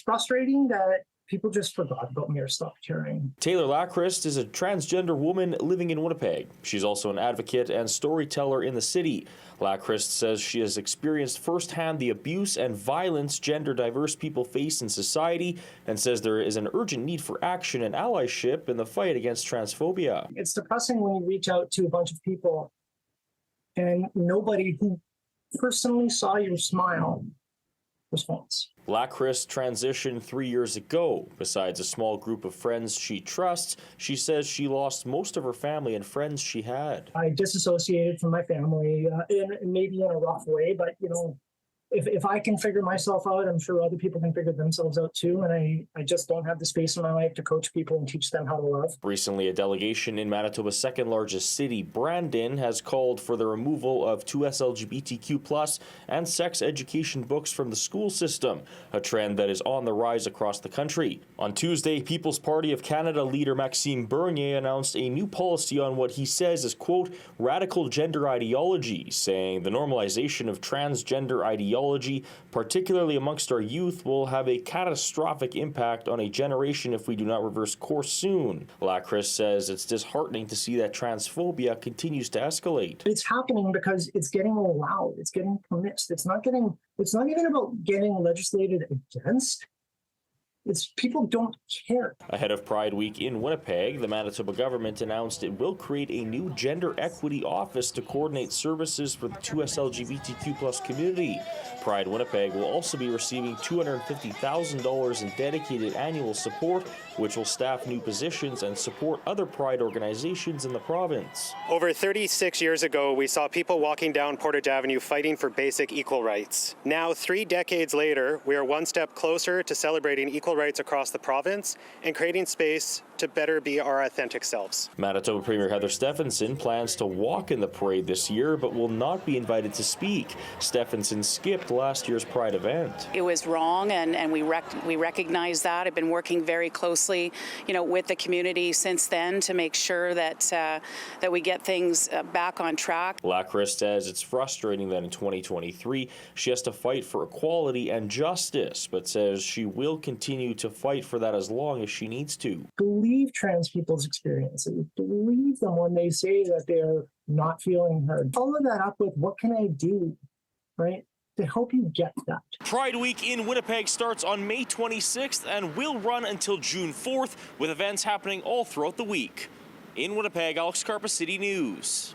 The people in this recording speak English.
frustrating that people just forgot about me or stopped caring. Taylor Lakhryst is a transgender woman living in Winnipeg. She's also an advocate and storyteller in the city. Lakhryst says she has experienced firsthand the abuse and violence gender diverse people face in society and says there is an urgent need for action and allyship in the fight against transphobia. It's depressing when you reach out to a bunch of people and nobody who personally saw your smile responds. Lakhryst transitioned 3 years ago. Besides a small group of friends she trusts, she says she lost most of her family and friends she had. I disassociated from my family, maybe in a rough way, but if I can figure myself out, I'm sure other people can figure themselves out too. And I just don't have the space in my life to coach people and teach them how to love. Recently, a delegation in Manitoba's second largest city, Brandon, has called for the removal of 2S LGBTQ+ and sex education books from the school system, a trend that is on the rise across the country. On Tuesday, People's Party of Canada leader Maxime Bernier announced a new policy on what he says is, quote, radical gender ideology, saying the normalization of transgender ideology, particularly amongst our youth, will have a catastrophic impact on a generation if we do not reverse course soon. Lakhryst says it's disheartening to see that transphobia continues to escalate. It's happening because it's getting allowed, it's getting permissed. It's not even about getting legislated against. It's people don't care. Ahead of Pride Week in Winnipeg, the Manitoba government announced it will create a new gender equity office to coordinate services for the 2S LGBTQ+ community. Pride Winnipeg will also be receiving $250,000 in dedicated annual support, which will staff new positions and support other Pride organizations in the province. Over 36 years ago, we saw people walking down Portage Avenue fighting for basic equal rights. Now, 3 decades later, we are one step closer to celebrating equal rights across the province and creating space to better be our authentic selves. Manitoba Premier Heather Stephenson plans to walk in the parade this year, but will not be invited to speak. Stephenson skipped last year's Pride event. It was wrong, and we recognize that. I've been working very closely, with the community since then to make sure that that we get things back on track. Lakhryst says it's frustrating that in 2023 she has to fight for equality and justice, but says she will continue to fight for that as long as she needs to. Believe trans people's experiences. Believe them when they say that they're not feeling heard. Follow that up with, what can I do, right, to help you get that? Pride Week in Winnipeg starts on May 26th and will run until June 4th, with events happening all throughout the week. In Winnipeg, Karpa City News.